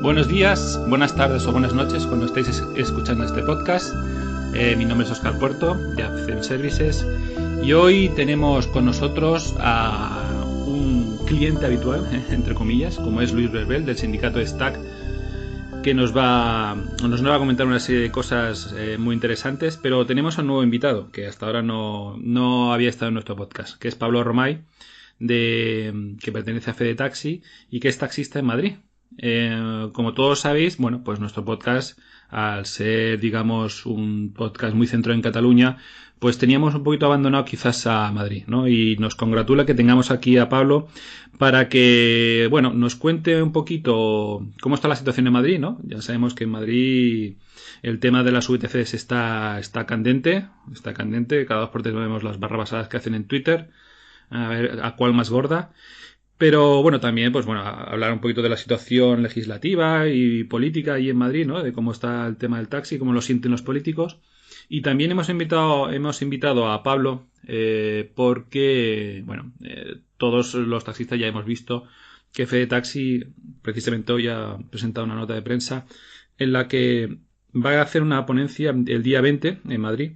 Buenos días, buenas tardes o buenas noches cuando estéis escuchando este podcast. Mi nombre es Óscar Puerto, de Accent Services, y hoy tenemos con nosotros a un cliente habitual, entre comillas, como es Luis Berbel, del sindicato de Stack, que nos va a comentar una serie de cosas muy interesantes, pero tenemos a un nuevo invitado, que hasta ahora no había estado en nuestro podcast, que es Pablo Romay, que pertenece a Fede Taxi y que es taxista en Madrid. Como todos sabéis, bueno, pues nuestro podcast, al ser, digamos, un podcast muy centrado en Cataluña, pues teníamos un poquito abandonado quizás a Madrid, ¿no? Y nos congratula que tengamos aquí a Pablo para que, bueno, nos cuente un poquito cómo está la situación en Madrid, ¿no? Ya sabemos que en Madrid el tema de las VTCs está candente, cada 2 por 3 vemos las barrabasadas que hacen en Twitter, a ver a cuál más gorda. Pero bueno, también, pues bueno, hablar un poquito de la situación legislativa y política ahí en Madrid, ¿no? De cómo está el tema del taxi, cómo lo sienten los políticos. Y también hemos invitado a Pablo, porque, bueno, todos los taxistas ya hemos visto que Fede Taxi precisamente hoy ha presentado una nota de prensa en la que va a hacer una ponencia el día 20 en Madrid,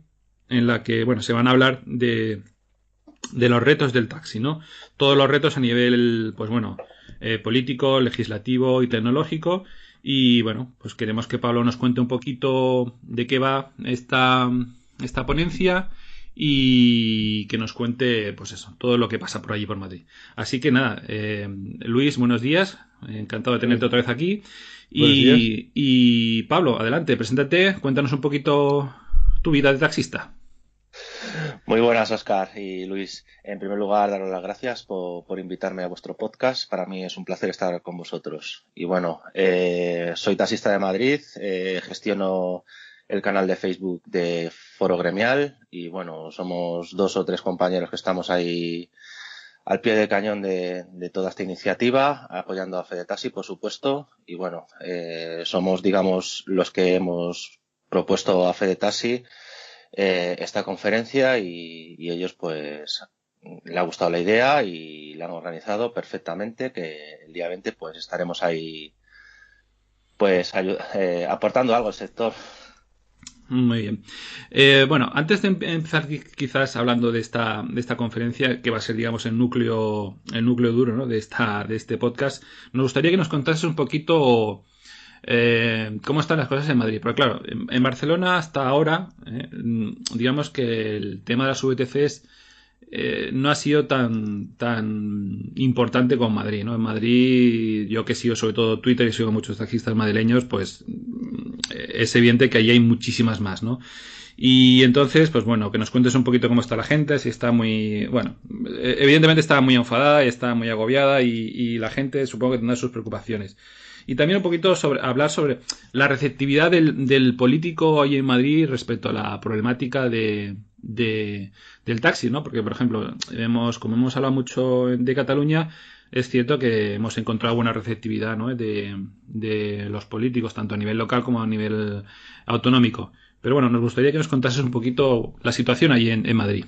en la que, bueno, se van a hablar de los retos del taxi, ¿no? Todos los retos a nivel, pues bueno, político, legislativo y tecnológico. Y bueno, pues queremos que Pablo nos cuente un poquito de qué va esta ponencia y que nos cuente, pues eso, todo lo que pasa por allí por Madrid. Así que nada, Luis, buenos días, encantado de tenerte otra vez aquí. Y Pablo, adelante, preséntate, cuéntanos un poquito tu vida de taxista. Muy buenas, Óscar y Luis. En primer lugar, daros las gracias por invitarme a vuestro podcast. Para mí es un placer estar con vosotros. Y bueno, soy taxista de Madrid, gestiono el canal de Facebook de Foro Gremial y bueno, somos 2 o 3 compañeros que estamos ahí al pie del cañón de toda esta iniciativa, apoyando a Fede Taxi, por supuesto. Y bueno, somos, digamos, los que hemos propuesto a Fede Taxi esta conferencia y ellos pues le ha gustado la idea y la han organizado perfectamente, que el día 20 pues estaremos ahí pues aportando algo al sector. Muy bien. Bueno, antes de empezar quizás hablando de esta conferencia, que va a ser, digamos, el núcleo duro, ¿no? de este podcast, nos gustaría que nos contases un poquito cómo están las cosas en Madrid. Porque claro, en Barcelona hasta ahora, digamos que el tema de las VTCs no ha sido tan importante como Madrid, ¿no? En Madrid, yo que sigo sobre todo Twitter y sigo muchos taxistas madrileños, pues es evidente que allí hay muchísimas más, ¿no? Y entonces, pues bueno, que nos cuentes un poquito cómo está la gente, si está muy, bueno, evidentemente está muy enfadada y está muy agobiada y la gente supongo que tendrá sus preocupaciones. Y también un poquito hablar sobre la receptividad del político hoy en Madrid respecto a la problemática del taxi, ¿no? Porque, por ejemplo, como hemos hablado mucho de Cataluña, es cierto que hemos encontrado buena receptividad, ¿no? de los políticos, tanto a nivel local como a nivel autonómico. Pero bueno, nos gustaría que nos contases un poquito la situación allí en Madrid.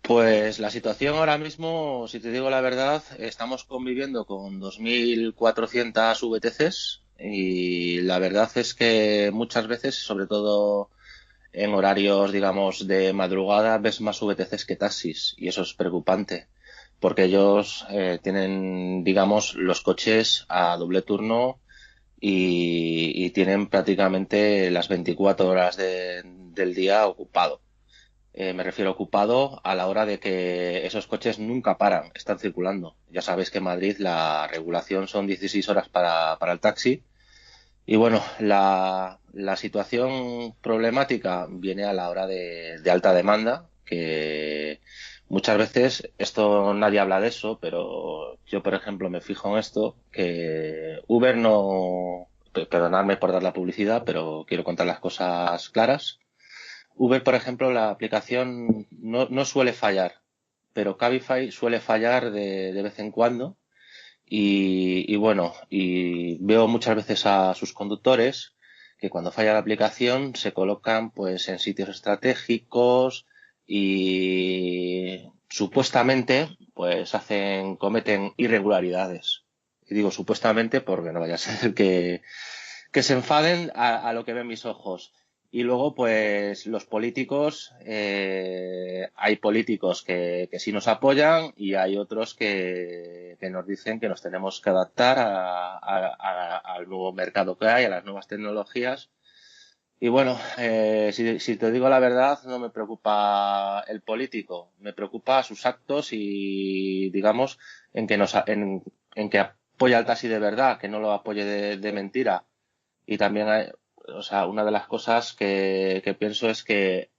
Pues la situación ahora mismo, si te digo la verdad, estamos conviviendo con 2.400 VTCs y la verdad es que muchas veces, sobre todo en horarios, digamos, de madrugada, ves más VTCs que taxis y eso es preocupante porque ellos tienen, digamos, los coches a doble turno y tienen prácticamente las 24 horas del día ocupado. Me refiero ocupado a la hora de que esos coches nunca paran, están circulando. Ya sabéis que en Madrid la regulación son 16 horas para el taxi. Y bueno, la situación problemática viene a la hora de alta demanda, que muchas veces, esto nadie habla de eso, pero yo, por ejemplo, me fijo en esto, que Uber no, perdonadme por dar la publicidad, pero quiero contar las cosas claras. Uber, por ejemplo, la aplicación no suele fallar, pero Cabify suele fallar de vez en cuando y bueno, y veo muchas veces a sus conductores que cuando falla la aplicación se colocan pues en sitios estratégicos y supuestamente pues cometen irregularidades. Y digo supuestamente porque no vaya a ser que se enfaden a lo que ven mis ojos. Y luego, pues, los políticos, hay políticos que sí nos apoyan y hay otros que nos dicen que nos tenemos que adaptar al nuevo mercado que hay, a las nuevas tecnologías. Y bueno, si te digo la verdad, no me preocupa el político, me preocupa sus actos y, digamos, en que apoya al taxi de verdad, que no lo apoye de mentira. Y también o sea, una de las cosas que pienso es que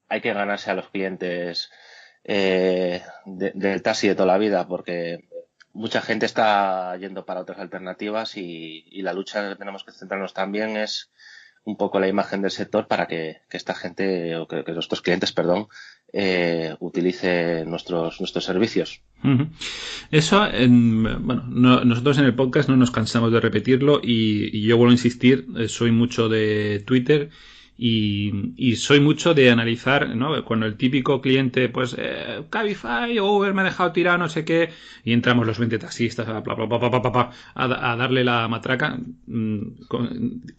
hay que ganarse a los clientes del taxi de toda la vida, porque mucha gente está yendo para otras alternativas y la lucha en la que tenemos que centrarnos también es un poco la imagen del sector para que esta gente, o que nuestros clientes, perdón, utilice nuestros servicios. Uh-huh. Eso, bueno, nosotros en el podcast no nos cansamos de repetirlo y yo vuelvo a insistir, soy mucho de Twitter y soy mucho de analizar, ¿no? Cuando el típico cliente, pues, Cabify, Uber me ha dejado tirado, no sé qué, y entramos los 20 taxistas a darle la matraca.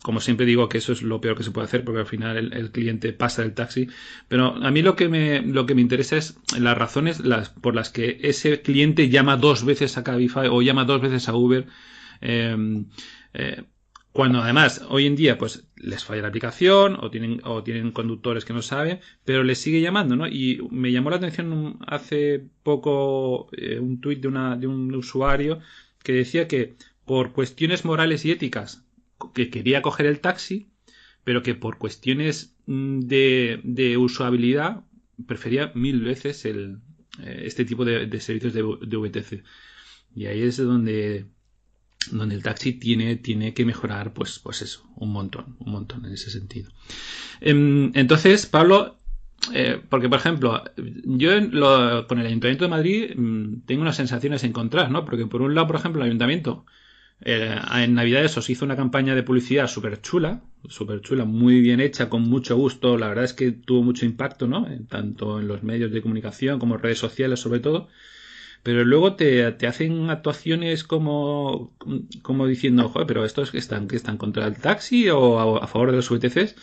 Como siempre digo que eso es lo peor que se puede hacer porque al final el cliente pasa del taxi. Pero a mí lo que me interesa es las razones por las que ese cliente llama 2 veces a Cabify o llama 2 veces a Uber. Cuando además hoy en día pues les falla la aplicación o tienen conductores que no saben, pero les sigue llamando, ¿no? Y me llamó la atención hace poco un tuit de un usuario que decía que por cuestiones morales y éticas que quería coger el taxi, pero que por cuestiones de usabilidad prefería 1000 veces este tipo de servicios de VTC. Y ahí es donde el taxi tiene que mejorar, pues eso, un montón en ese sentido. Entonces, Pablo, porque por ejemplo, yo con el Ayuntamiento de Madrid tengo unas sensaciones encontradas, ¿no? Porque por un lado, por ejemplo, el Ayuntamiento en Navidades os hizo una campaña de publicidad súper chula, muy bien hecha, con mucho gusto. La verdad es que tuvo mucho impacto, ¿no? Tanto en los medios de comunicación como en redes sociales, sobre todo. Pero luego te hacen actuaciones como diciendo, joder, pero estos que están contra el taxi o a favor de los VTCs.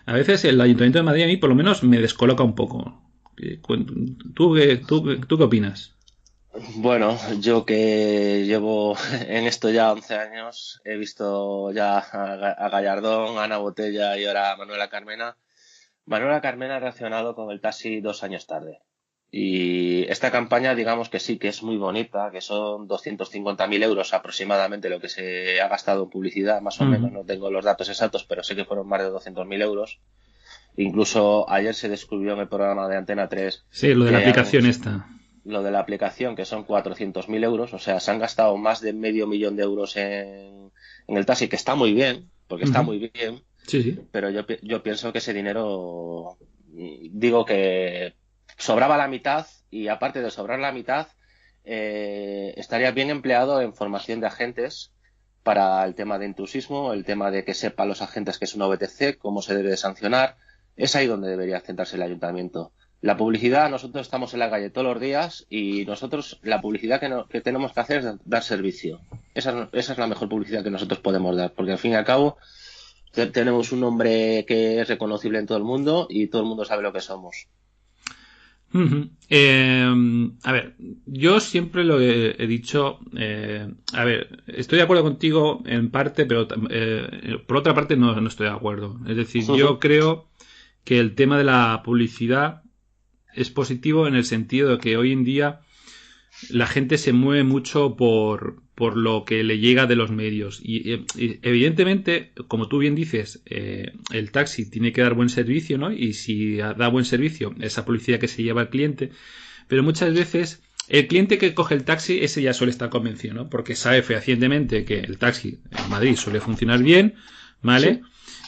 A veces el Ayuntamiento de Madrid a mí por lo menos me descoloca un poco. ¿Tú qué opinas? Bueno, yo que llevo en esto ya 11 años, he visto ya a Gallardón, a Ana Botella y ahora a Manuela Carmena. Manuela Carmena ha reaccionado con el taxi 2 años tarde. Y esta campaña, digamos que sí, que es muy bonita, que son 250.000 euros aproximadamente lo que se ha gastado en publicidad, más o menos, no tengo los datos exactos, pero sé que fueron más de 200.000 euros. Incluso ayer se descubrió en el programa de Antena 3. Sí, lo de la aplicación esta. Lo de la aplicación, que son 400.000 euros, o sea, se han gastado más de $500.000 en el taxi, que está muy bien, porque está muy bien, sí. Pero yo pienso que ese dinero, digo que sobraba la mitad, y aparte de sobrar la mitad, estaría bien empleado en formación de agentes para el tema de intrusismo, el tema de que sepan los agentes que es una VTC, cómo se debe de sancionar. Es ahí donde debería centrarse el ayuntamiento. La publicidad, nosotros estamos en la calle todos los días y nosotros la publicidad que tenemos que hacer es dar servicio. Esa es la mejor publicidad que nosotros podemos dar, porque al fin y al cabo tenemos un nombre que es reconocible en todo el mundo y todo el mundo sabe lo que somos. A ver, yo siempre lo he dicho, a ver, estoy de acuerdo contigo en parte, pero por otra parte no estoy de acuerdo. Es decir, yo creo que el tema de la publicidad es positivo en el sentido de que hoy en día la gente se mueve mucho por lo que le llega de los medios y evidentemente, como tú bien dices, el taxi tiene que dar buen servicio, ¿no? Y si da buen servicio, esa publicidad que se lleva al cliente, pero muchas veces el cliente que coge el taxi, ese ya suele estar convencido, ¿no? Porque sabe fehacientemente que el taxi en Madrid suele funcionar bien, ¿vale? Sí.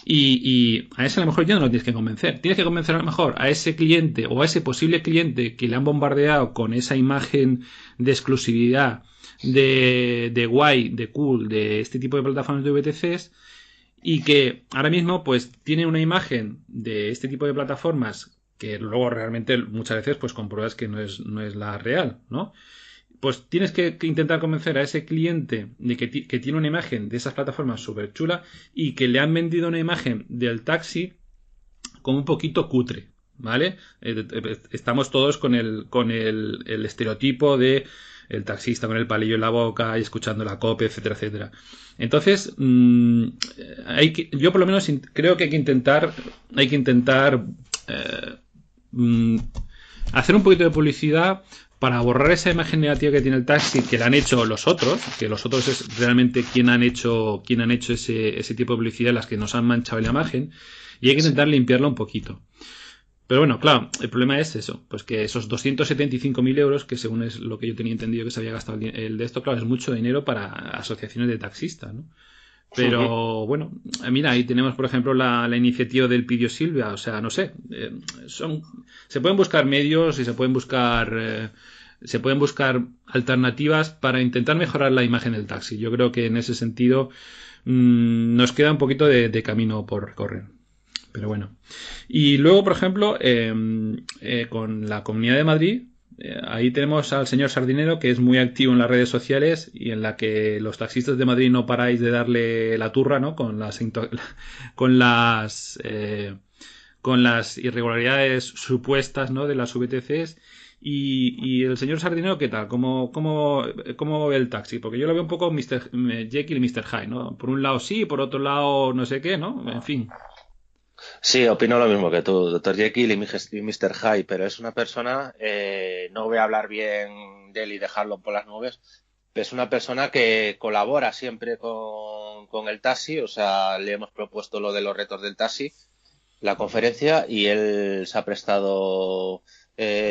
Y a ese a lo mejor ya no lo tienes que convencer. Tienes que convencer a lo mejor a ese cliente o a ese posible cliente que le han bombardeado con esa imagen de exclusividad, de guay, de cool, de este tipo de plataformas de VTCs, y que ahora mismo pues tiene una imagen de este tipo de plataformas que luego realmente muchas veces pues compruebas que no es la real, ¿no? pues tienes que intentar convencer a ese cliente de que tiene una imagen de esas plataformas súper chula y que le han vendido una imagen del taxi como un poquito cutre, ¿vale? Estamos todos con el estereotipo de el taxista con el palillo en la boca y escuchando la COPE, etcétera, etcétera. Entonces, yo por lo menos creo que hay que intentar hacer un poquito de publicidad para borrar esa imagen negativa que tiene el taxi, que la han hecho los otros, que los otros es realmente quien han hecho ese tipo de publicidad, las que nos han manchado la imagen, y hay que intentar limpiarla un poquito. Pero bueno, claro, el problema es eso, pues que esos 275.000 euros, que según es lo que yo tenía entendido que se había gastado el de esto, claro, es mucho dinero para asociaciones de taxistas, ¿no? Pero bueno, mira, ahí tenemos por ejemplo la iniciativa del Pidio Silvia, o sea, no sé, se pueden buscar medios y se pueden buscar alternativas para intentar mejorar la imagen del taxi. Yo creo que en ese sentido nos queda un poquito de camino por recorrer. Pero bueno. Y luego, por ejemplo, con la Comunidad de Madrid, ahí tenemos al señor Sardinero, que es muy activo en las redes sociales y en la que los taxistas de Madrid no paráis de darle la turra, ¿no? Con las irregularidades supuestas, ¿no? De las VTCs. Y el señor Sardinero, ¿qué tal? ¿Cómo ve el taxi? Porque yo lo veo un poco Jekyll y Mr. Hyde, ¿no? Por un lado sí, por otro lado no sé qué, ¿no? En fin. Sí, opino lo mismo que tú, Dr. Jekyll y Mr. Hyde, pero es una persona, no voy a hablar bien de él y dejarlo por las nubes, pero es una persona que colabora siempre con el taxi, o sea, le hemos propuesto lo de los retos del taxi, la conferencia, y él se ha prestado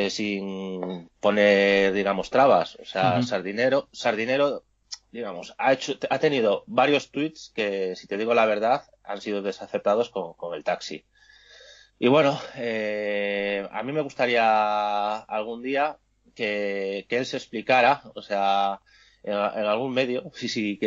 sin poner, digamos, trabas, o sea, Sardinero, digamos, ha tenido varios tweets que, si te digo la verdad, han sido desacertados con el taxi. Y bueno, a mí me gustaría algún día que él se explicara, o sea, en algún medio, y si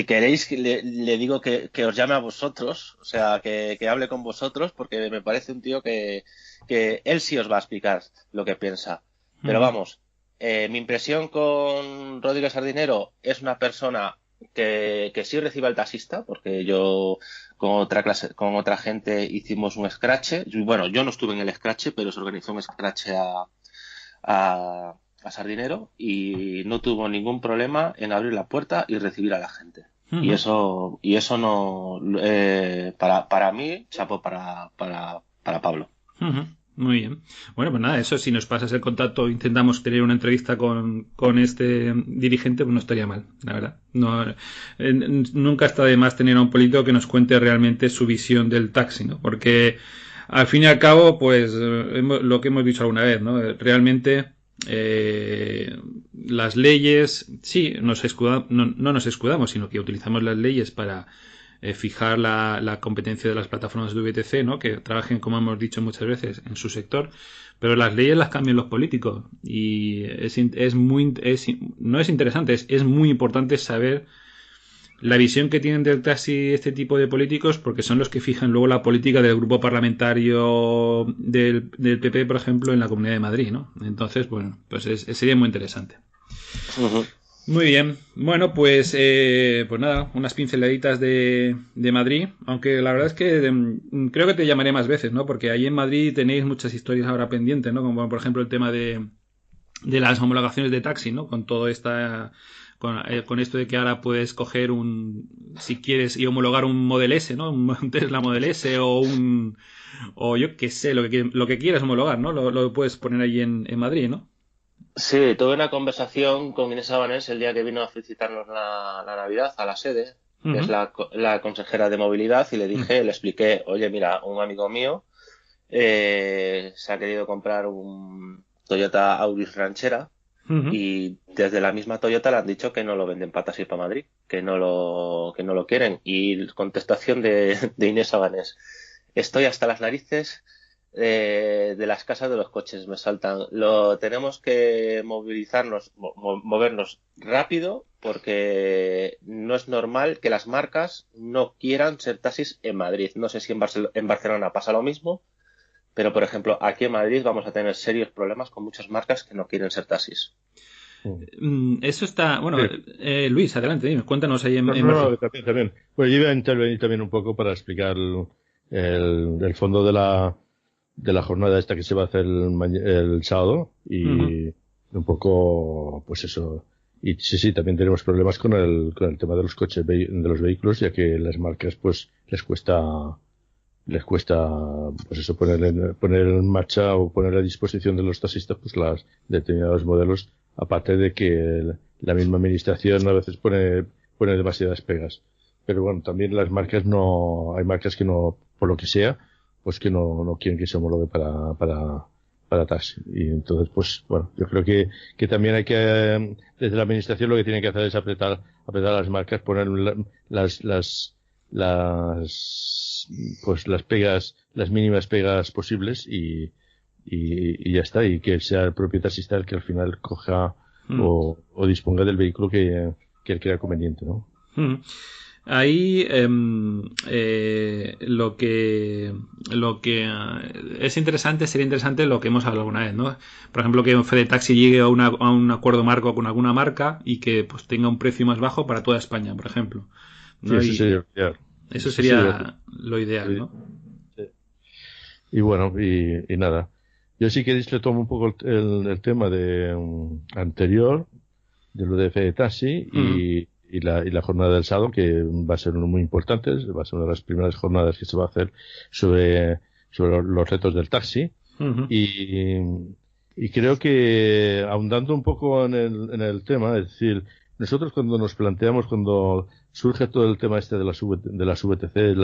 queréis, le digo que os llame a vosotros, o sea, que hable con vosotros, porque me parece un tío que él sí os va a explicar lo que piensa. Pero vamos, mi impresión con Rodríguez Sardinero es una persona que sí recibe al taxista, porque yo con otra gente hicimos un scratch. Bueno, yo no estuve en el scratch, pero se organizó un scratch a Sardinero y no tuvo ningún problema en abrir la puerta y recibir a la gente. Y eso no, para mí, chapo para Pablo. Muy bien. Bueno, pues nada, eso si nos pasas el contacto, intentamos tener una entrevista con este dirigente, pues no estaría mal, la verdad. No, nunca está de más tener a un político que nos cuente realmente su visión del taxi, ¿no? Porque al fin y al cabo, pues lo que hemos dicho alguna vez, ¿no? Realmente las leyes, sí, no nos escudamos, sino que utilizamos las leyes para fijar la competencia de las plataformas de VTC, ¿no? Que trabajen, como hemos dicho muchas veces, en su sector, pero las leyes las cambian los políticos y no es interesante, es muy importante saber la visión que tienen del taxi este tipo de políticos, porque son los que fijan luego la política del grupo parlamentario del PP, por ejemplo, en la Comunidad de Madrid, ¿no? Entonces, bueno, pues sería muy interesante. Muy bien, bueno, pues nada, unas pinceladitas de Madrid, aunque la verdad es que creo que te llamaré más veces, ¿no? Porque ahí en Madrid tenéis muchas historias ahora pendientes, ¿no? Como por ejemplo el tema de las homologaciones de taxi, ¿no? Con todo con esto de que ahora puedes coger si quieres, y homologar un Model S, ¿no? Un Tesla Model S o yo qué sé, lo que quieras homologar, ¿no? Lo puedes poner ahí en Madrid, ¿no? Sí, tuve una conversación con Inés Abanés el día que vino a felicitarnos la Navidad a la sede, que es la consejera de movilidad, y le expliqué, oye, mira, un amigo mío se ha querido comprar un Toyota Auris Ranchera y desde la misma Toyota le han dicho que no lo venden para taxi para Madrid, que no lo quieren. Y contestación de Inés Abanés, estoy hasta las narices de las casas de los coches, me saltan. Tenemos que movernos rápido, porque no es normal que las marcas no quieran ser taxis en Madrid. No sé si en Barcelona pasa lo mismo, Pero, por ejemplo, aquí en Madrid vamos a tener serios problemas con muchas marcas que no quieren ser taxis. Eso está. Bueno, Sí. Luis, adelante, dime, cuéntanos ahí en No, Barcelona. también. Pues yo iba a intervenir también un poco para explicar el fondo de la jornada esta que se va a hacer el sábado y un poco, pues eso. Y sí, también tenemos problemas con el tema de los coches, de los vehículos, ya que las marcas, pues, les cuesta, pues eso, poner en marcha o poner a disposición de los taxistas, pues, las determinados modelos, aparte de que la misma administración a veces pone demasiadas pegas. Pero bueno, también las marcas hay marcas que no, por lo que sea, pues que no quieren que se homologue para taxi. Y entonces, pues, bueno, yo creo que también hay que, desde la administración lo que tiene que hacer es apretar a las marcas, poner pues las pegas, las mínimas pegas posibles y ya está, y que sea el propio taxista el que al final coja o disponga del vehículo que él crea conveniente, ¿no? Ahí lo que es interesante, sería interesante lo que hemos hablado alguna vez, ¿no? Por ejemplo, que Fede Taxi llegue a un acuerdo marco con alguna marca y que pues tenga un precio más bajo para toda España, por ejemplo, ¿no? Sí, Eso sería lo ideal, ¿no? Sí. Y bueno, y nada. Yo sí que retomo un poco el tema anterior, de lo de Fede Taxi y la jornada del sábado, que va a ser uno muy importante, va a ser una de las primeras jornadas que se va a hacer sobre los retos del taxi. Y creo que, ahondando un poco en el tema, es decir, nosotros cuando nos planteamos, cuando surge todo el tema este de las VTC,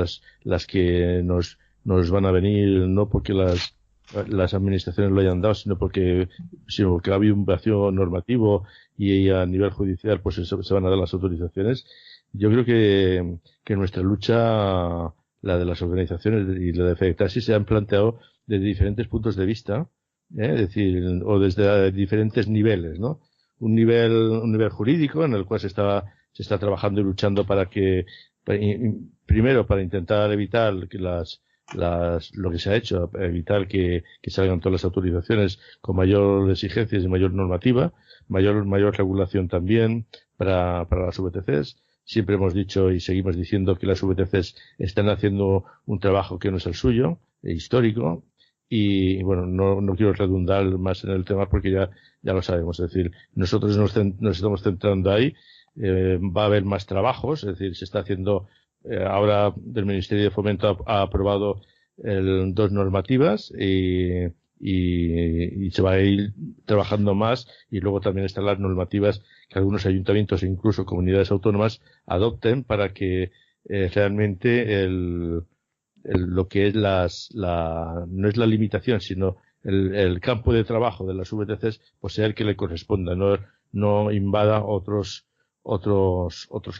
las que nos van a venir, no porque las administraciones lo hayan dado, sino porque ha habido un vacío normativo y a nivel judicial pues se van a dar las autorizaciones. Yo creo que nuestra lucha, la de las organizaciones y la de Fede Taxi, se han planteado desde diferentes puntos de vista, es decir, o desde diferentes niveles, ¿no? Un nivel jurídico en el cual se está trabajando y luchando primero para intentar evitar que lo que se ha hecho, evitar que salgan todas las autorizaciones con mayor exigencias y mayor normativa, mayor regulación también para las VTCs. Siempre hemos dicho y seguimos diciendo que las VTCs están haciendo un trabajo que no es el suyo, histórico, y bueno, no quiero redundar más en el tema porque ya lo sabemos. Es decir, nosotros nos estamos centrando ahí. Va a haber más trabajos, es decir, se está haciendo. Ahora el Ministerio de Fomento ha aprobado dos normativas y se va a ir trabajando más, y luego también están las normativas que algunos ayuntamientos e incluso comunidades autónomas adopten para que realmente lo que es no es la limitación, sino el campo de trabajo de las VTCs, pues sea el que le corresponda, no invada otros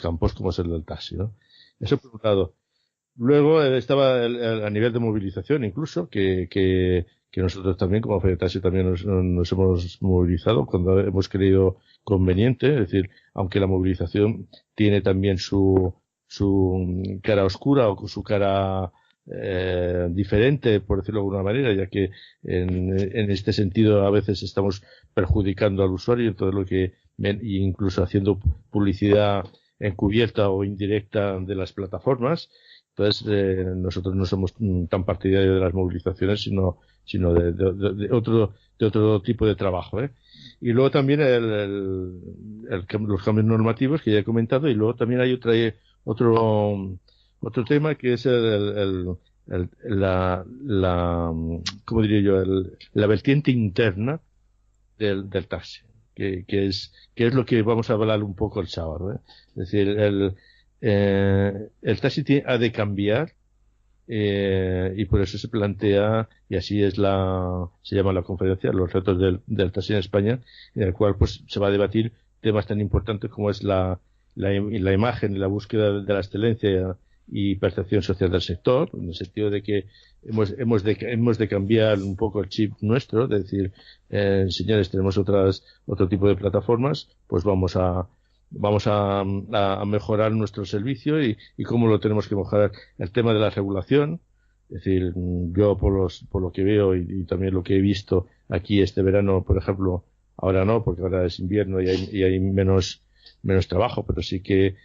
campos como es el del taxi, ¿no? Eso por un lado. Luego estaba a nivel de movilización incluso, que nosotros también como Fede Taxi también nos hemos movilizado cuando hemos creído conveniente. Es decir, aunque la movilización tiene también su cara oscura o su cara diferente, por decirlo de alguna manera, ya que en este sentido a veces estamos perjudicando al usuario en todo lo que, incluso haciendo publicidad encubierta o indirecta de las plataformas. Entonces, nosotros no somos tan partidarios de las movilizaciones, sino de otro tipo de trabajo, ¿eh? Y luego también los cambios normativos que ya he comentado, y luego también hay otro tema que es ¿cómo diría yo? La vertiente interna del taxi, que es lo que vamos a hablar un poco el sábado, ¿eh? Es decir, el taxi ha de cambiar, y por eso se plantea, y así se llama la conferencia, los retos del taxi en España, en el cual pues se va a debatir temas tan importantes como es la imagen y la búsqueda de la excelencia y percepción social del sector, en el sentido de que hemos de cambiar un poco el chip nuestro, de decir, señores, tenemos otro tipo de plataformas, pues vamos a mejorar nuestro servicio y cómo lo tenemos que mejorar. El tema de la regulación, Es decir, yo por lo que veo y también lo que he visto aquí este verano, por ejemplo, ahora no, porque ahora es invierno y hay menos trabajo, pero sí que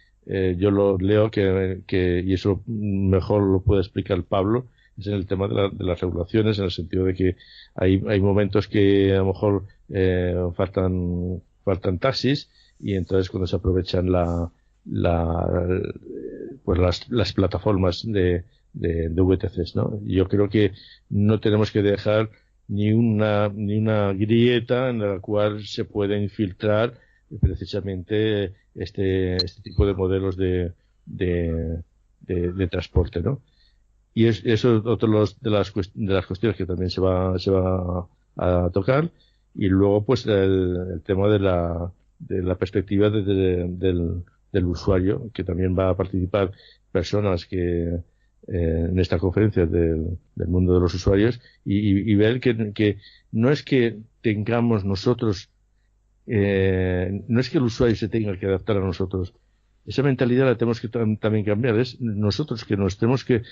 yo lo leo y eso mejor lo puede explicar Pablo, es en el tema de las regulaciones, en el sentido de que hay momentos que a lo mejor faltan taxis, y entonces cuando se aprovechan pues las plataformas de VTCs, ¿no? Yo creo que no tenemos que dejar ni una grieta en la cual se pueda infiltrar precisamente este tipo de modelos de transporte, ¿no? Y eso es otro de las cuestiones que también se va a tocar. Y luego pues el tema de la perspectiva del usuario, que también va a participar personas que en esta conferencia del mundo de los usuarios, y ver que no es que tengamos nosotros, no es que el usuario se tenga que adaptar a nosotros. Esa mentalidad la tenemos que también cambiar. Es nosotros que nos tenemos que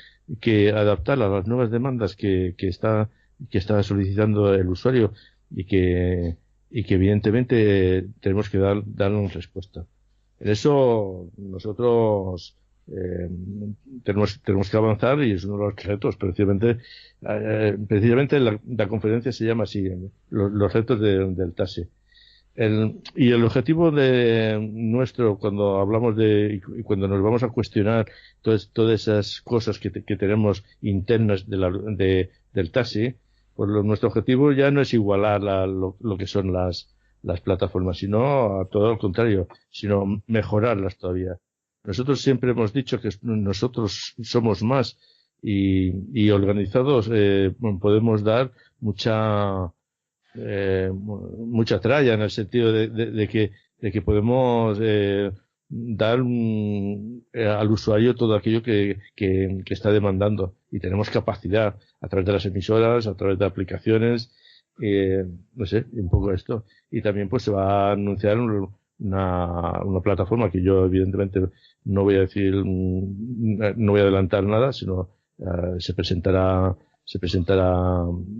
adaptar a las nuevas demandas que está solicitando el usuario, y que evidentemente tenemos que darnos respuesta. En eso nosotros tenemos que avanzar, y es uno de los retos. Precisamente la conferencia se llama así, los retos del taxi. Y el objetivo nuestro, cuando hablamos y cuando nos vamos a cuestionar todas esas cosas que tenemos internas del taxi, pues nuestro objetivo ya no es igualar lo que son las plataformas, sino a todo lo contrario, sino mejorarlas todavía. Nosotros siempre hemos dicho que nosotros somos más, y organizados podemos dar mucha tralla, en el sentido de que podemos dar al usuario todo aquello que está demandando, y tenemos capacidad a través de las emisoras, a través de aplicaciones, no sé, un poco esto. Y también pues se va a anunciar una plataforma que yo evidentemente no voy a decir, no voy a adelantar nada, sino se presentará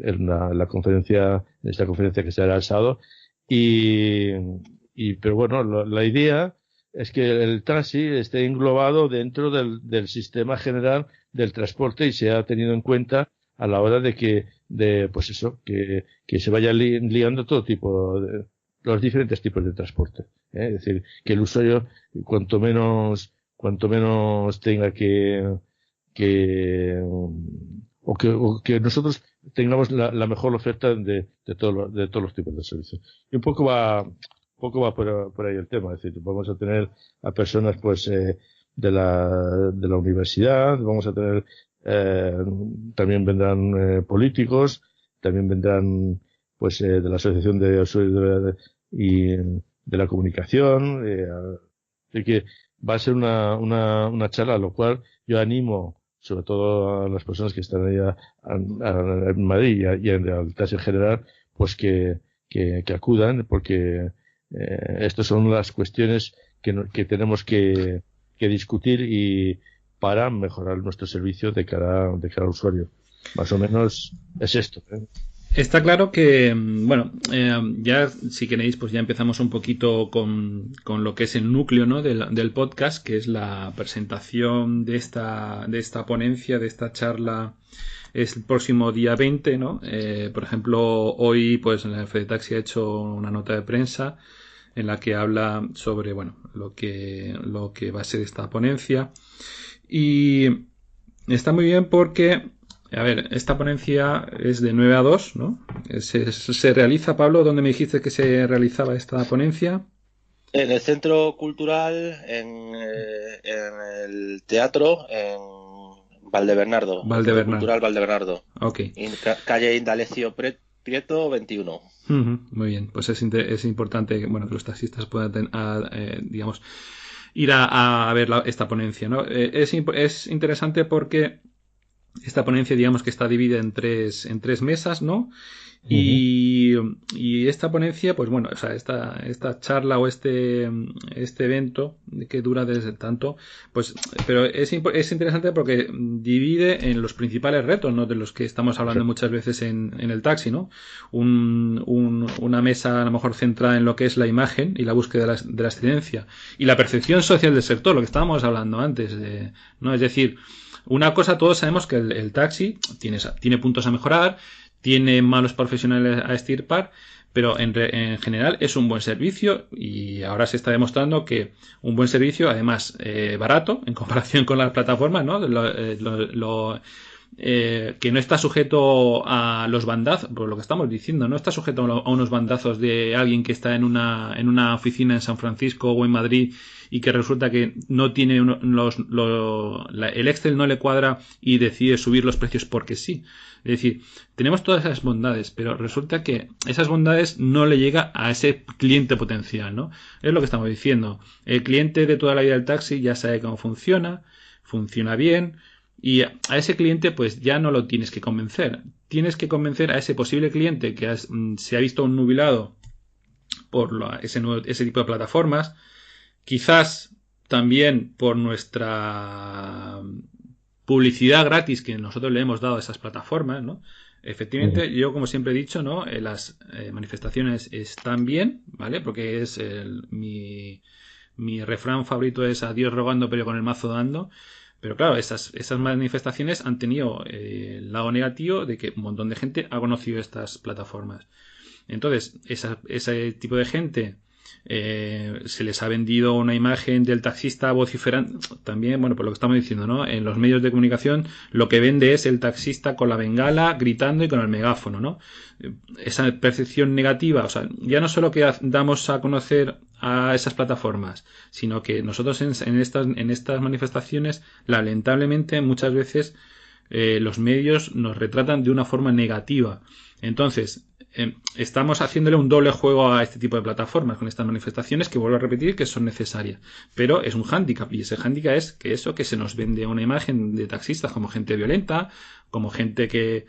en la conferencia, en esta conferencia que se hará el sábado. Pero bueno, la idea es que el taxi esté englobado dentro del sistema general del transporte, y sea tenido en cuenta a la hora pues eso, que se vaya liando todo tipo los diferentes tipos de transporte, ¿eh? Es decir, que el usuario cuanto menos tenga o que nosotros tengamos la mejor oferta de todos los tipos de servicios. Y un poco va por ahí el tema. Es decir, vamos a tener a personas pues de la universidad, vamos a tener también vendrán políticos, también vendrán pues de la Asociación de Usuarios y de la Comunicación, así que va a ser una charla, a lo cual yo animo sobre todo a las personas que están ahí en Madrid y al taxi en general, pues que acudan, porque estas son las cuestiones que tenemos que discutir, y para mejorar nuestro servicio de cara al usuario. Más o menos es esto, ¿eh? Está claro que, bueno, ya si queréis, pues ya empezamos un poquito con lo que es el núcleo, ¿no?, del podcast, que es la presentación de esta ponencia, de esta charla. Es el próximo día 20, ¿no? Por ejemplo, hoy, pues, la FedTaxi ha hecho una nota de prensa en la que habla sobre, bueno, lo que va a ser esta ponencia. Y está muy bien porque, a ver, esta ponencia es de 9 a 2, ¿no? Se realiza, Pablo, ¿dónde me dijiste que se realizaba esta ponencia? En el Centro Cultural, en el teatro, en Valdebernardo. Centro Cultural Valdebernardo. Ok. Calle Indalecio Prieto 21. Muy bien, pues es importante, bueno, que los taxistas puedan, digamos, ir a ver esta ponencia, ¿no? Es interesante porque Esta ponencia, digamos que está dividida en tres mesas, ¿no? Y esta ponencia, pues bueno, o sea, esta charla o este evento que dura desde tanto, pues, pero es interesante porque divide en los principales retos, ¿no? De los que estamos hablando muchas veces en el taxi, ¿no? Una mesa a lo mejor centrada en lo que es la imagen y la búsqueda de la excelencia y la percepción social del sector, lo que estábamos hablando antes, ¿no? Es decir, una cosa, todos sabemos que el taxi tiene puntos a mejorar, tiene malos profesionales a extirpar, pero en general es un buen servicio y ahora se está demostrando que un buen servicio, además barato en comparación con las plataformas, ¿no? Que no está sujeto a los bandazos, por lo que estamos diciendo, no está sujeto a unos bandazos de alguien que está en una oficina en San Francisco o en Madrid y que resulta que no tiene el Excel no le cuadra y decide subir los precios porque sí. Es decir, tenemos todas esas bondades, pero resulta que esas bondades no le llega a ese cliente potencial, ¿no? Es lo que estamos diciendo. El cliente de toda la vida del taxi ya sabe cómo funciona bien, y a ese cliente pues ya no lo tienes que convencer. Tienes que convencer a ese posible cliente que se ha visto nubilado por ese tipo de plataformas, quizás también por nuestra publicidad gratis que nosotros le hemos dado a esas plataformas, ¿no? Efectivamente, yo como siempre he dicho, ¿no? Las manifestaciones están bien, ¿vale? Porque es mi refrán favorito es a Dios rogando pero con el mazo dando. Pero claro, esas manifestaciones han tenido el lado negativo de que un montón de gente ha conocido estas plataformas. Entonces, ese tipo de gente se les ha vendido una imagen del taxista vociferando. También, bueno, por lo que estamos diciendo, ¿no? En los medios de comunicación lo que vende es el taxista con la bengala, gritando y con el megáfono, ¿no? Esa percepción negativa, o sea, ya no solo que damos a conocer a esas plataformas, sino que nosotros en estas manifestaciones, lamentablemente, muchas veces los medios nos retratan de una forma negativa. Entonces, estamos haciéndole un doble juego a este tipo de plataformas con estas manifestaciones que vuelvo a repetir que son necesarias, pero es un hándicap y ese hándicap es que se nos vende una imagen de taxistas como gente violenta, como gente que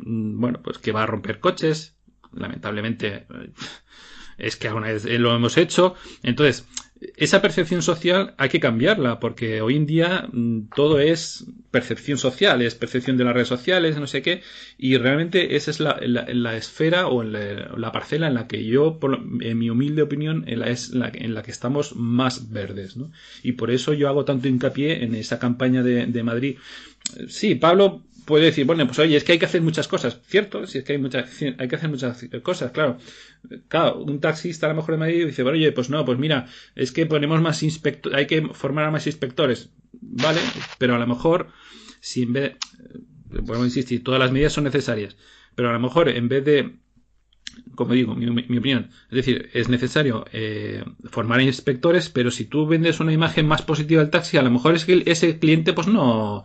bueno, pues que va a romper coches. Lamentablemente es que alguna vez lo hemos hecho. Entonces, esa percepción social hay que cambiarla, porque hoy en día todo es percepción social, es percepción de las redes sociales, no sé qué, y realmente esa es la esfera o la parcela en la que yo, en mi humilde opinión, es en la que estamos más verdes, ¿no? Y por eso yo hago tanto hincapié en esa campaña de Madrid. Sí, Pablo puede decir, bueno, pues oye, es que hay que hacer muchas cosas, ¿cierto? Si es que hay que hacer muchas cosas, claro. Claro, un taxista a lo mejor de Madrid dice, bueno, oye, pues no, pues mira, es que ponemos más inspectores, hay que formar a más inspectores, ¿vale? Pero a lo mejor, si en vez de, podemos insistir, todas las medidas son necesarias, pero a lo mejor en vez de, como digo, mi opinión, es decir, es necesario formar inspectores, pero si tú vendes una imagen más positiva del taxi, a lo mejor es que ese cliente pues no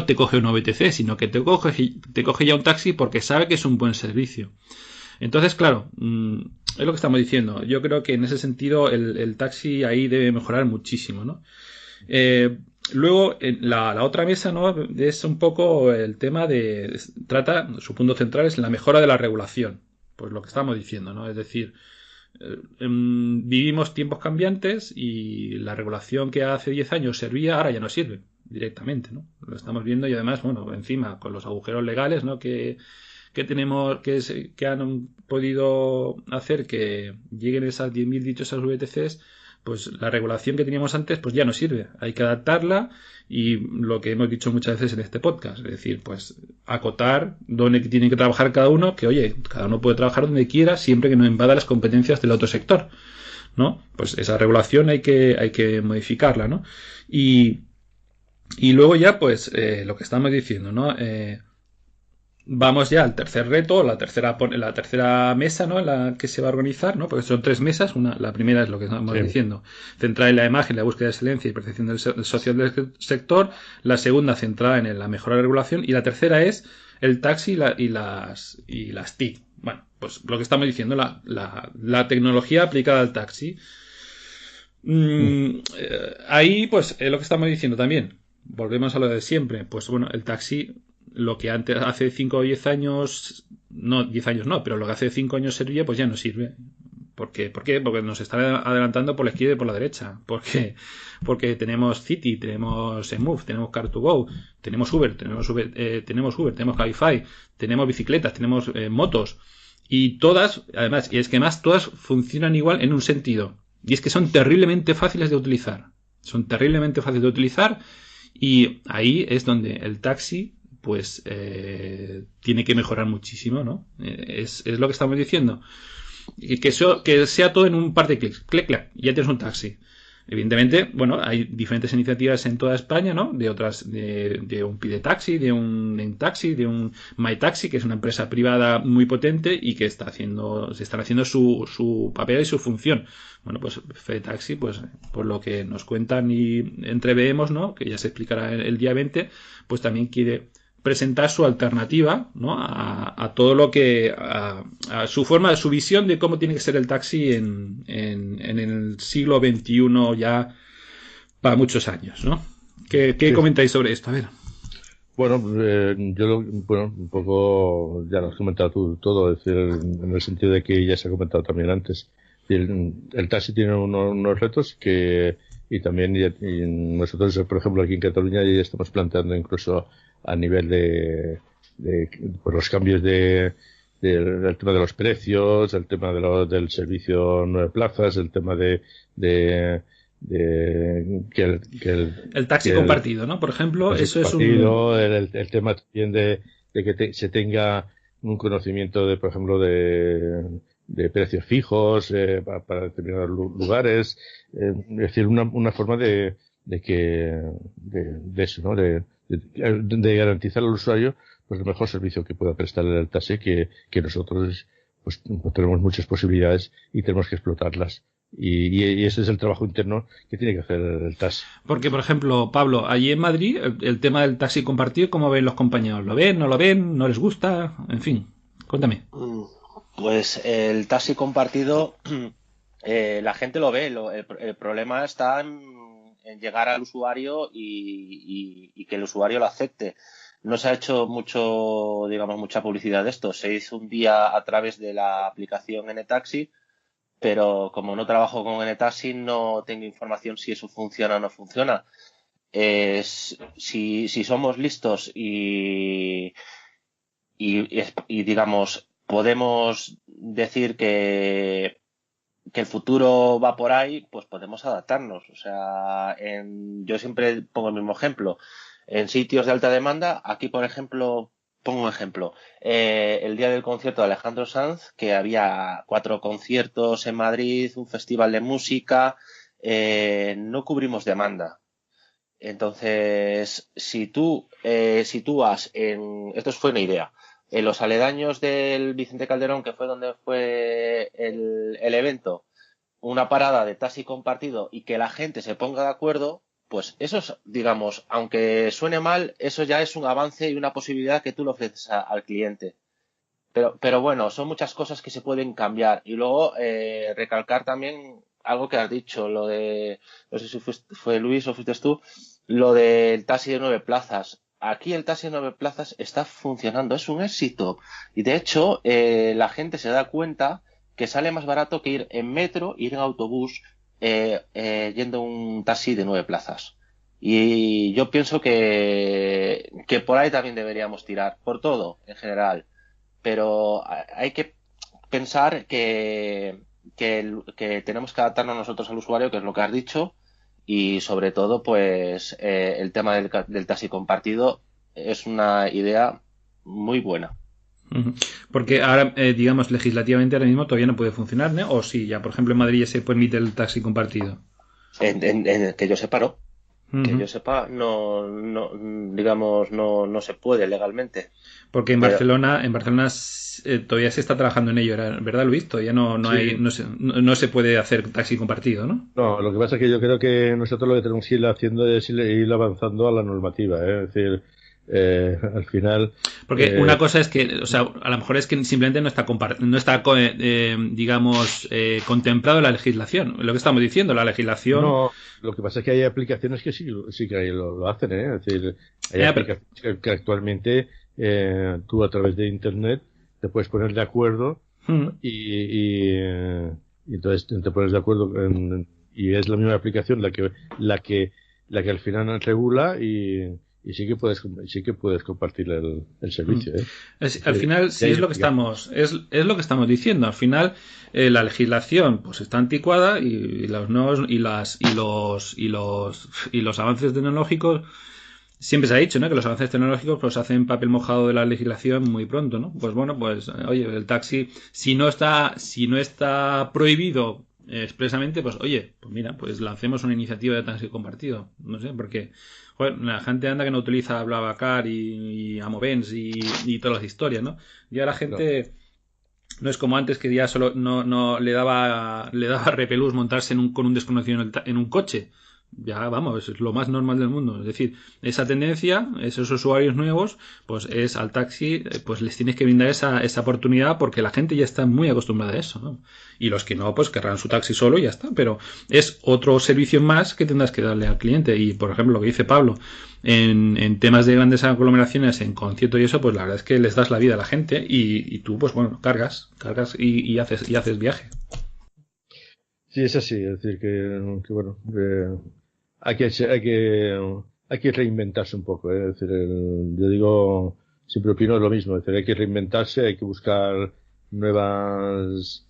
te coge un VTC, sino que te coge ya un taxi porque sabe que es un buen servicio. Entonces, claro, es lo que estamos diciendo. Yo creo que en ese sentido el taxi ahí debe mejorar muchísimo, ¿no? Luego, la otra mesa, ¿no? Es un poco el tema su punto central es la mejora de la regulación. Pues lo que estamos diciendo, ¿no? Es decir, vivimos tiempos cambiantes y la regulación que hace 10 años servía, ahora ya no sirve directamente, ¿no? Lo estamos viendo y además, bueno, encima con los agujeros legales, ¿no? Que tenemos, que han podido hacer que lleguen esas 10.000 dichosas VTCs, pues la regulación que teníamos antes pues ya no sirve, hay que adaptarla y lo que hemos dicho muchas veces en este podcast, es decir, pues acotar dónde tiene que trabajar cada uno, que oye, cada uno puede trabajar donde quiera siempre que no invada las competencias del otro sector, ¿no? Pues esa regulación hay que modificarla, ¿no? Y luego ya pues lo que estamos diciendo, ¿no? Vamos ya al tercer reto, la tercera mesa, ¿no? En la que se va a organizar, ¿no? Porque son 3 mesas. La primera es lo que estamos diciendo, centrada en la imagen, la búsqueda de excelencia y percepción del social del sector. La segunda centrada en la mejora de regulación y la tercera es el taxi y las TIC. Bueno, pues lo que estamos diciendo, la tecnología aplicada al taxi. Ahí, pues, es lo que estamos diciendo también. volvemos a lo de siempre. Pues bueno, el taxi, lo que antes, hace 5 o 10 años, no, 10 años no, pero lo que hace 5 años servía, pues ya no sirve. ¿Por qué? Porque nos están adelantando por la izquierda y por la derecha. Porque tenemos City, tenemos Move, tenemos Car2Go, tenemos Uber, tenemos Cabify, tenemos bicicletas, tenemos motos. Y todas, además, y es que más todas funcionan igual en un sentido. Y es que son terriblemente fáciles de utilizar. Son terriblemente fáciles de utilizar. Y ahí es donde el taxi, pues, tiene que mejorar muchísimo, ¿no? Es lo que estamos diciendo. Que sea todo en un par de clics. Clic, clac, ya tienes un taxi. Evidentemente, bueno, hay diferentes iniciativas en toda España, ¿no? De otras, de un Pide Taxi, de un Taxi, de un My Taxi, que es una empresa privada muy potente y que se están haciendo su papel y su función. Bueno, pues Fede Taxi, pues por lo que nos cuentan y entreveemos, ¿no? Que ya se explicará el día 20, pues también quiere presentar su alternativa, ¿no? A todo lo que a su forma, su visión de cómo tiene que ser el taxi en el siglo XXI ya para muchos años, ¿no? ¿Qué sí. Comentáis sobre esto? A ver. Bueno, un poco ya lo has comentado tú todo, es decir, en el sentido de que ya se ha comentado también antes. El taxi tiene unos retos y también y nosotros, por ejemplo, aquí en Cataluña ya estamos planteando incluso a nivel de pues los cambios del tema de los precios, el tema del servicio 9 plazas, el tema de que el taxi compartido, ¿no? Por ejemplo, eso es el tema también de que se tenga un conocimiento de, por ejemplo, de precios fijos para determinados lugares, es decir, una forma de eso, ¿no? De garantizar al usuario pues el mejor servicio que pueda prestar el taxi, que nosotros pues tenemos muchas posibilidades y tenemos que explotarlas. Y ese es el trabajo interno que tiene que hacer el taxi. Porque, por ejemplo, Pablo, allí en Madrid, el tema del taxi compartido, ¿cómo ven los compañeros? ¿Lo ven? ¿No lo ven? ¿No les gusta? En fin, cuéntame. Pues el taxi compartido, la gente lo ve. El problema está en llegar al usuario y que el usuario lo acepte. No se ha hecho mucha publicidad de esto. Se hizo un día a través de la aplicación NTaxi, pero como no trabajo con NTaxi no tengo información si eso funciona o no funciona. Si somos listos y digamos podemos decir que el futuro va por ahí, pues podemos adaptarnos. O sea, yo siempre pongo el mismo ejemplo. En sitios de alta demanda, aquí por ejemplo, pongo un ejemplo. El día del concierto de Alejandro Sanz, que había 4 conciertos en Madrid, un festival de música, no cubrimos demanda. Entonces, si tú vas esto fue una idea, en los aledaños del Vicente Calderón, que fue donde fue el evento, una parada de taxi compartido y que la gente se ponga de acuerdo, pues eso es, digamos, aunque suene mal, eso ya es un avance y una posibilidad que tú le ofreces al cliente. Pero bueno, son muchas cosas que se pueden cambiar. Y luego recalcar también algo que has dicho, lo de, no sé si fue Luis o fuiste tú, lo del taxi de 9 plazas. Aquí el taxi de 9 plazas está funcionando, es un éxito. Y de hecho, la gente se da cuenta que sale más barato que ir en metro, ir en autobús, yendo un taxi de 9 plazas. Y yo pienso que por ahí también deberíamos tirar, por todo, en general. Pero hay que pensar que tenemos que adaptarnos nosotros al usuario, que es lo que has dicho, y sobre todo, pues, el tema del taxi compartido es una idea muy buena. Porque ahora, digamos, legislativamente ahora mismo todavía no puede funcionar, ¿no? O sí, ya, por ejemplo, en Madrid ya se permite el taxi compartido. Que yo sepa, no. Que yo sepa, no se puede legalmente. Porque en Barcelona todavía se está trabajando en ello, ¿verdad, Luis? Todavía no se puede hacer taxi compartido, ¿no? No, lo que pasa es que yo creo que nosotros lo que tenemos que ir haciendo es ir avanzando a la normativa, ¿eh? Es decir, al final. Porque una cosa es que, o sea, a lo mejor es que simplemente no está digamos, contemplado en la legislación. Lo que estamos diciendo, la legislación. No, lo que pasa es que hay aplicaciones que sí que lo hacen, ¿eh? Es decir, hay aplicaciones que actualmente tú a través de Internet te puedes poner de acuerdo y entonces te pones de acuerdo y es la misma aplicación la que al final regula y sí que puedes compartir el servicio, ¿eh? Al final sí es lo que estamos diciendo. Al final la legislación pues está anticuada y los avances tecnológicos, siempre se ha dicho, ¿no?, que los avances tecnológicos pues hacen papel mojado de la legislación muy pronto, ¿no? Pues bueno, pues oye, el taxi si no está prohibido expresamente, pues oye, pues mira, pues lancemos una iniciativa de taxi compartido. No sé, porque joder, la gente anda que no utiliza BlaBlaCar y Amovens y todas las historias, ¿no? Ya la gente no es como antes, que ya solo no le daba repelús montarse con un desconocido en un coche. Ya vamos, es lo más normal del mundo. Es decir, esa tendencia, esos usuarios nuevos, pues es al taxi, pues les tienes que brindar esa oportunidad, porque la gente ya está muy acostumbrada a eso, ¿no? Y los que no, pues querrán su taxi solo y ya está. Pero es otro servicio más que tendrás que darle al cliente. Y por ejemplo, lo que dice Pablo, en temas de grandes aglomeraciones, en concierto y eso, pues la verdad es que les das la vida a la gente y tú, pues bueno, cargas y haces viaje. Sí, es así. Es decir, que bueno, hay que reinventarse un poco, ¿eh? Es decir, yo digo, siempre opino lo mismo. Es decir, hay que reinventarse, hay que buscar nuevas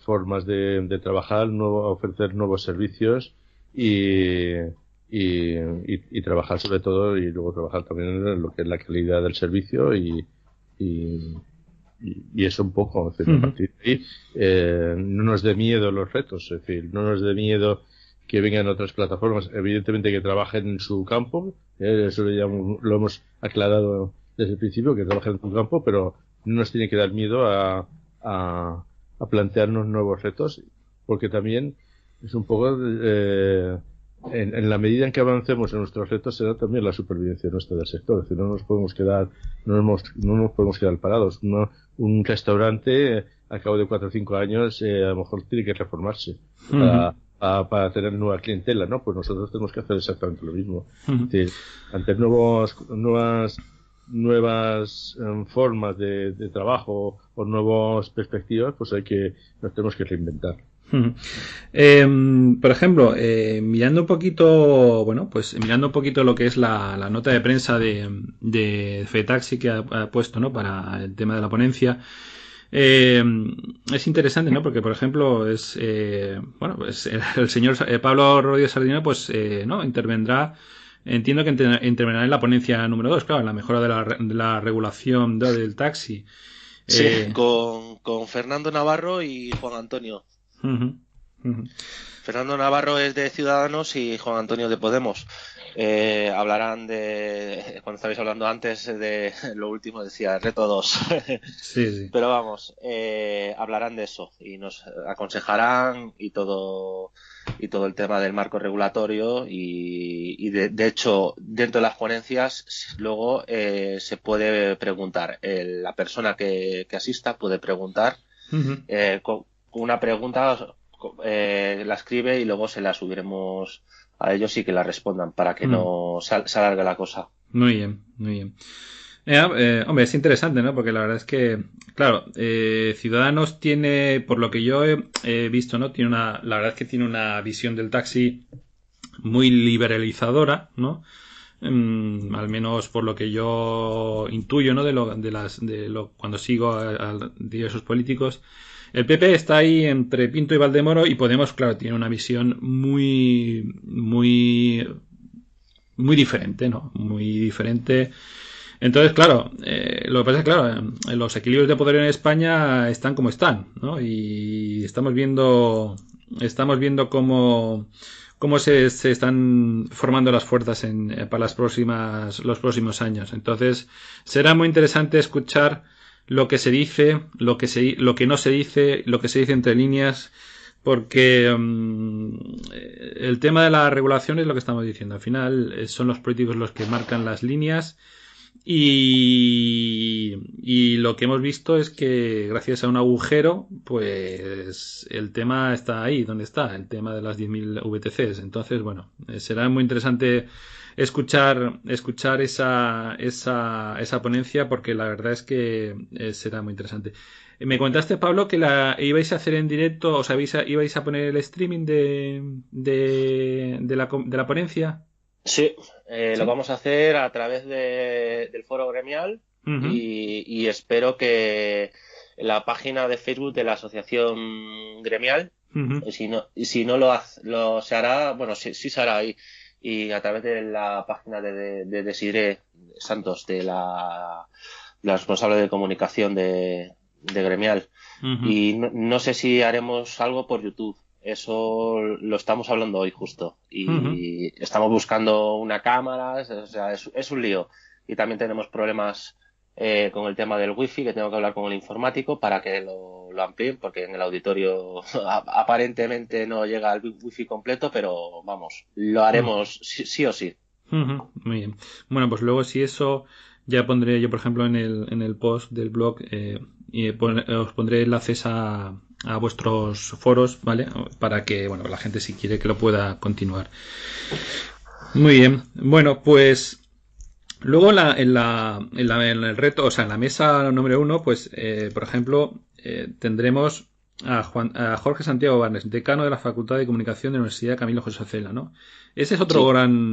formas de trabajar, ofrecer nuevos servicios y trabajar sobre todo, y luego trabajar también en lo que es la calidad del servicio y eso un poco. Es decir, a partir de ahí, no nos dé miedo los retos, es decir, no nos dé miedo que vengan otras plataformas, evidentemente que trabajen en su campo, eso lo hemos aclarado desde el principio, que trabajen en su campo, pero no nos tiene que dar miedo a plantearnos nuevos retos, porque también es un poco en la medida en que avancemos en nuestros retos será también la supervivencia nuestra del sector. Es decir, no nos podemos quedar parados. Un restaurante al cabo de 4 o 5 años a lo mejor tiene que reformarse para tener nueva clientela, ¿no? Pues nosotros tenemos que hacer exactamente lo mismo. Es decir, ante nuevas formas de trabajo o nuevas perspectivas, pues nos tenemos que reinventar. Por ejemplo, mirando un poquito lo que es la nota de prensa de FETAXI que ha puesto, ¿no?, para el tema de la ponencia. Es interesante, ¿no? Porque, por ejemplo, es el señor Pablo Rodríguez Sardinero, pues no intervendrá. Entiendo que intervendrá en la ponencia número 2, claro, en la mejora de la regulación del taxi. Sí, con Fernando Navarro y Juan Antonio. Fernando Navarro es de Ciudadanos y Juan Antonio de Podemos. Hablarán cuando estabais hablando antes de lo último, decía reto 2. Sí. Pero vamos, hablarán de eso y nos aconsejarán y todo el tema del marco regulatorio y de hecho dentro de las ponencias luego se puede preguntar, la persona que asista puede preguntar con una pregunta, la escribe y luego se la subiremos a ellos y que la respondan para que no se alargue la cosa. Muy bien. Hombre, es interesante, ¿no? Porque la verdad es que, claro, Ciudadanos tiene, por lo que yo he visto, ¿no?, la verdad es que tiene una visión del taxi muy liberalizadora, ¿no? Al menos por lo que yo intuyo, ¿no?, cuando sigo a diversos políticos. El PP está ahí entre Pinto y Valdemoro, y Podemos, claro, tiene una visión muy diferente, ¿no? Muy diferente. Entonces, claro, lo que pasa es que, claro, los equilibrios de poder en España están como están, ¿no? Y estamos viendo cómo se están formando las fuerzas para los próximos años. Entonces, será muy interesante escuchar lo que se dice, lo que no se dice, lo que se dice entre líneas Porque el tema de la regulación es lo que estamos diciendo. Al final son los políticos los que marcan las líneas y lo que hemos visto es que gracias a un agujero, pues el tema está ahí, donde está, el tema de las 10.000 VTCs. Entonces, bueno, será muy interesante escuchar esa ponencia porque la verdad es que será muy interesante. Me contaste, Pablo, que la ibais a hacer en directo, o sea, ibais a poner el streaming de la ponencia. Sí, ¿Sí? lo vamos a hacer a través del foro gremial Uh-huh. y espero que la página de Facebook de la asociación gremial, Uh-huh. si no se hará, bueno, sí se hará ahí, y a través de la página de Desiree Santos, la responsable de comunicación de gremial. Uh-huh. Y no sé si haremos algo por YouTube. Eso lo estamos hablando hoy justo. Uh-huh. Y estamos buscando una cámara, o sea, es un lío. Y también tenemos problemas con el tema del wifi, que tengo que hablar con el informático para que lo amplíen, porque en el auditorio aparentemente no llega el wifi completo, pero vamos, lo Uh-huh. haremos sí o sí. Ujú. Muy bien. Bueno, pues luego si eso ya pondré yo, por ejemplo, en el post del blog os pondré enlaces a vuestros foros, ¿vale? Para que, bueno, la gente si quiere que lo pueda continuar. Muy bien. Bueno, pues luego en el reto, o sea, en la mesa número 1, pues, por ejemplo, tendremos a Jorge Santiago Barnes, decano de la Facultad de Comunicación de la Universidad Camilo José Cela, ¿no? Ese es Sí.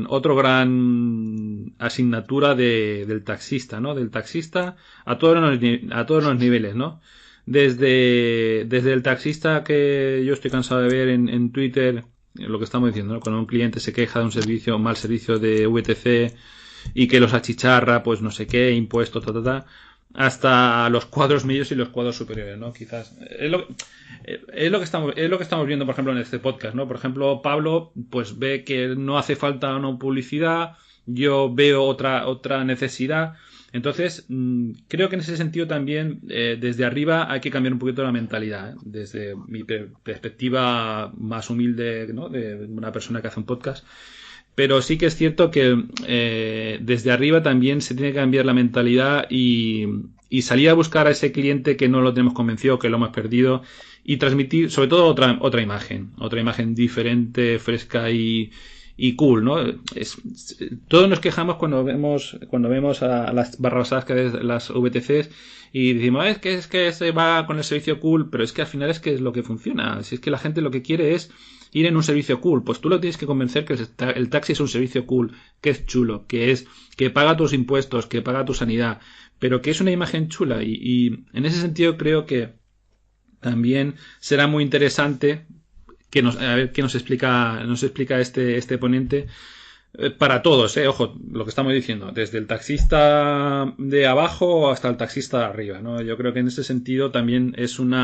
otro gran asignatura del taxista, ¿no? Del taxista a todos los niveles, ¿no? Desde el taxista que yo estoy cansado de ver en Twitter, lo que estamos diciendo, ¿no? Cuando un cliente se queja de un mal servicio de VTC y que los achicharra, pues no sé qué, impuestos, hasta los cuadros medios y los cuadros superiores, ¿no? Quizás. Es lo que estamos viendo, por ejemplo, en este podcast, ¿no? Por ejemplo, Pablo, pues ve que no hace falta una publicidad, yo veo otra necesidad. Entonces, creo que en ese sentido también, desde arriba hay que cambiar un poquito la mentalidad, ¿eh? Desde mi perspectiva más humilde, ¿no? De una persona que hace un podcast. Pero sí que es cierto que desde arriba también se tiene que cambiar la mentalidad y salir a buscar a ese cliente que no lo tenemos convencido, que lo hemos perdido, y transmitir sobre todo otra imagen diferente, fresca y cool, ¿no? Todos nos quejamos cuando vemos a las barrabasadas que de las VTCs y decimos, es que se va con el servicio cool, pero es que al final es que es lo que funciona. Si es que la gente lo que quiere es ir en un servicio cool, pues tú lo tienes que convencer que el taxi es un servicio cool, que es chulo, que paga tus impuestos, que paga tu sanidad, pero que es una imagen chula y en ese sentido creo que también será muy interesante a ver qué nos explica este ponente para todos, ojo, lo que estamos diciendo, desde el taxista de abajo hasta el taxista de arriba, ¿no? Yo creo que en ese sentido también es un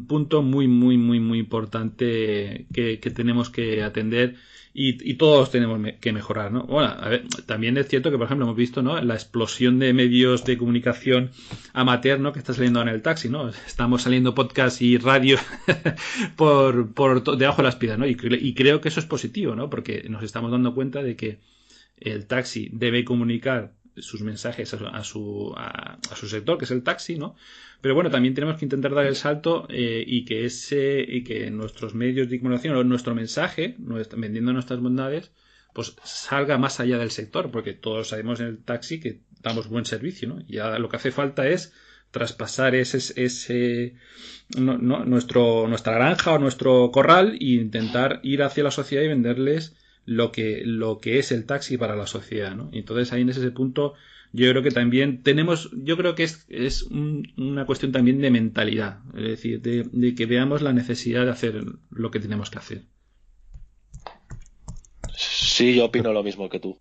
punto muy, muy, muy, muy importante que tenemos que atender y todos tenemos que mejorar, ¿no? Bueno, a ver, también es cierto que, por ejemplo, hemos visto, ¿no? La explosión de medios de comunicación amateur, ¿no? Que está saliendo en el taxi, ¿no? Estamos saliendo podcast y radio por debajo de las piedras, ¿no? Y creo que eso es positivo, ¿no? Porque nos estamos dando cuenta de que el taxi debe comunicar sus mensajes a su sector, que es el taxi, ¿no? Pero bueno, también tenemos que intentar dar el salto y que nuestros medios de comunicación o nuestro mensaje, vendiendo nuestras bondades, pues salga más allá del sector, porque todos sabemos en el taxi que damos buen servicio, ¿no? Ya lo que hace falta es traspasar nuestra granja o nuestro corral e intentar ir hacia la sociedad y venderles lo que es el taxi para la sociedad, ¿no? Entonces ahí en ese punto yo creo que también yo creo que es una cuestión también de mentalidad, es decir, de que veamos la necesidad de hacer lo que tenemos que hacer. Sí, yo opino lo mismo que tú.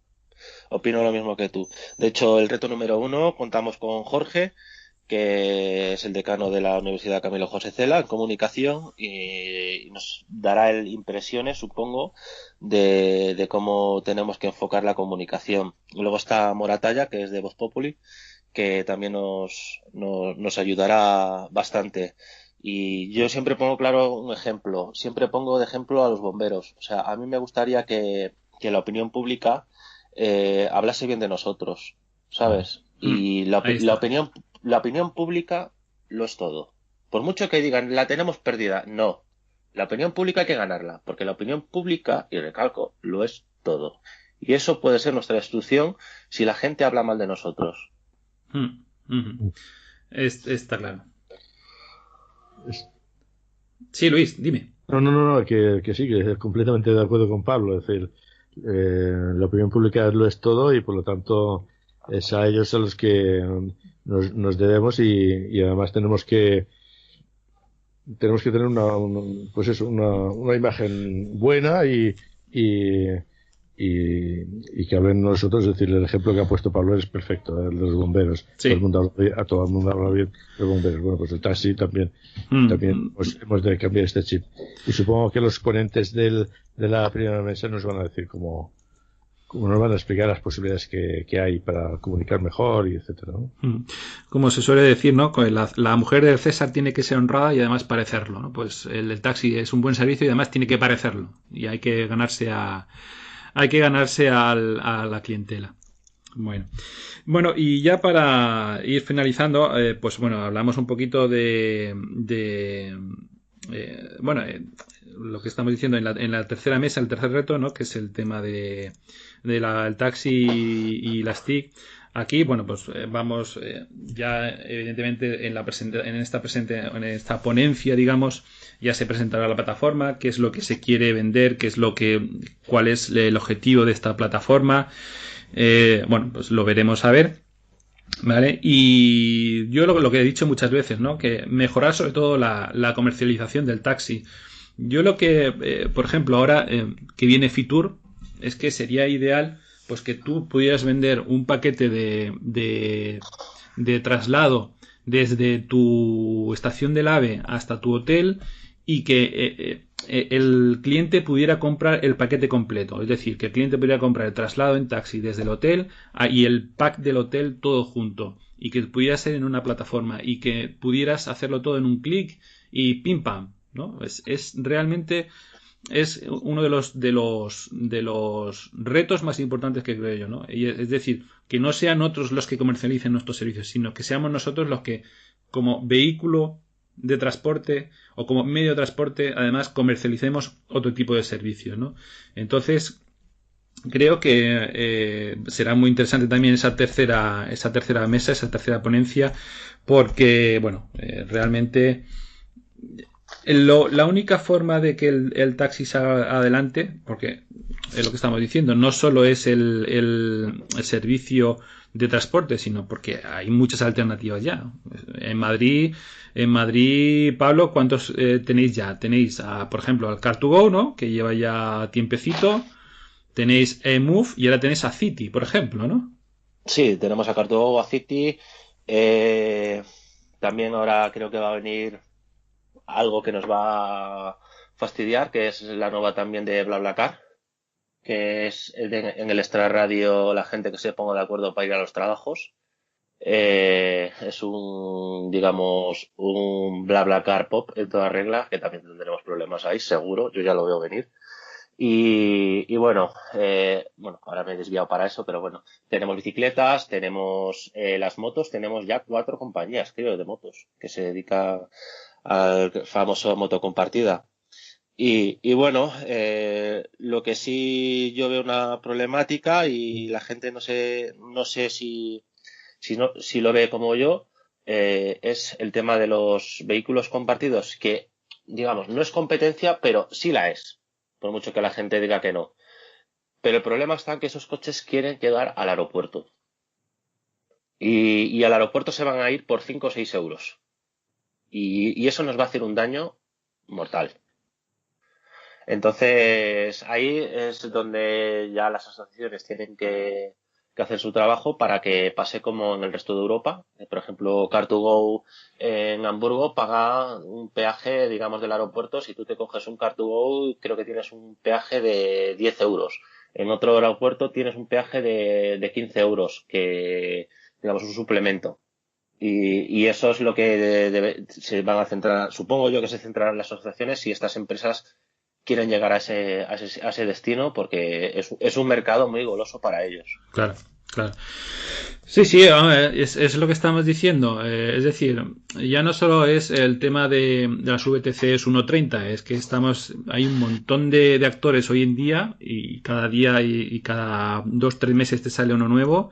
Opino lo mismo que tú. De hecho, el reto número 1 contamos con Jorge, que es el decano de la Universidad Camilo José Cela en comunicación y nos dará impresiones, supongo, de cómo tenemos que enfocar la comunicación. Luego está Moratalla, que es de Voz Populi, que también nos ayudará bastante. Y yo siempre pongo claro un ejemplo, siempre pongo de ejemplo a los bomberos. O sea, a mí me gustaría que la opinión pública hablase bien de nosotros, ¿sabes? Y Ahí está. la opinión pública lo es todo. Por mucho que digan, la tenemos perdida, no. La opinión pública hay que ganarla, porque la opinión pública, y recalco, lo es todo. Y eso puede ser nuestra destrucción si la gente habla mal de nosotros. Mm, ujú. Está claro. Es- Sí, Luis, dime. no, que sí, que es completamente de acuerdo con Pablo. Es decir, la opinión pública lo es todo y por lo tanto es a ellos a los que nos debemos y además tenemos que tener pues eso, una imagen buena y, y que hablen nosotros. Es decir, el ejemplo que ha puesto Pablo es perfecto, el de los bomberos. Todo el Sí. mundo a todo el mundo habla bien de los bomberos. Bueno, pues el taxi también Mm, hemos de cambiar este chip. Y supongo que los ponentes de la primera mesa nos van a decir cómo nos van a explicar las posibilidades que hay para comunicar mejor y etcétera, ¿no? Como se suele decir, ¿no? La mujer del César tiene que ser honrada y además parecerlo, ¿no? Pues el del taxi es un buen servicio y además tiene que parecerlo. Y hay que ganarse a la clientela. Bueno. Bueno, y ya para ir finalizando, pues bueno, hablamos un poquito bueno, lo que estamos diciendo en la tercera mesa, el tercer reto, ¿no? Que es el tema el taxi y las TIC. Aquí, bueno, pues vamos ya evidentemente en esta ponencia, digamos, ya se presentará la plataforma, qué es lo que se quiere vender, cuál es el objetivo de esta plataforma. Bueno, pues lo veremos a ver. ¿Vale? Y yo lo que he dicho muchas veces, ¿no? Que mejorar sobre todo la comercialización del taxi. Yo por ejemplo, ahora que viene Fitur, es que sería ideal pues que tú pudieras vender un paquete de traslado desde tu estación del AVE hasta tu hotel y que el cliente pudiera comprar el paquete completo. Es decir, que el cliente pudiera comprar el traslado en taxi desde el hotel y el pack del hotel todo junto. Y que pudiera ser en una plataforma y que pudieras hacerlo todo en un clic y pim pam. ¿No? Es realmente es uno de los retos más importantes que creo yo, ¿no? Es decir, que no sean otros los que comercialicen nuestros servicios, sino que seamos nosotros los que, como vehículo de transporte o como medio de transporte, además comercialicemos otro tipo de servicios, ¿no? Entonces, creo que será muy interesante también esa tercera mesa, esa tercera ponencia, porque, bueno, realmente la única forma de que el taxi salga adelante, porque es lo que estamos diciendo, no solo es el servicio de transporte, sino porque hay muchas alternativas ya. En Madrid, Pablo, ¿cuántos tenéis ya? Tenéis, por ejemplo, al Car2Go, ¿no? Que lleva ya tiempecito. Tenéis Move y ahora tenéis a City, por ejemplo, ¿no? Sí, tenemos a Cartago, a City. eh, También ahora creo que va a venir algo que nos va a fastidiar, que es la nueva también de BlaBlaCar, que es en el extrarradio la gente que se ponga de acuerdo para ir a los trabajos. Es digamos, un BlaBlaCar pop en toda regla, que también tendremos problemas ahí, seguro, yo ya lo veo venir. Y bueno, bueno, ahora me he desviado para eso, pero bueno, tenemos bicicletas, tenemos las motos, tenemos ya 4 compañías, creo, de motos, que se dedican al famoso moto compartida. Y bueno, lo que sí yo veo una problemática y la gente no sé si lo ve como yo, es el tema de los vehículos compartidos, que digamos no es competencia, pero sí la es, por mucho que la gente diga que no. Pero el problema está en que esos coches quieren llegar al aeropuerto y al aeropuerto se van a ir por 5 o 6 euros y eso nos va a hacer un daño mortal. Entonces, ahí es donde ya las asociaciones tienen que hacer su trabajo para que pase como en el resto de Europa. Por ejemplo, Car2Go en Hamburgo paga un peaje, digamos, del aeropuerto. Si tú te coges un Car2Go, creo que tienes un peaje de 10 euros. En otro aeropuerto tienes un peaje de 15 euros, que, digamos, un suplemento. Y eso es lo que se van a centrar, supongo yo que se centrarán las asociaciones si estas empresas quieren llegar a ese destino, porque es un mercado muy goloso para ellos. Claro, claro. Sí, sí, es lo que estamos diciendo. Es decir, ya no solo es el tema de las VTCs 1.30, es que hay un montón de actores hoy en día y cada día y cada 2-3 meses te sale uno nuevo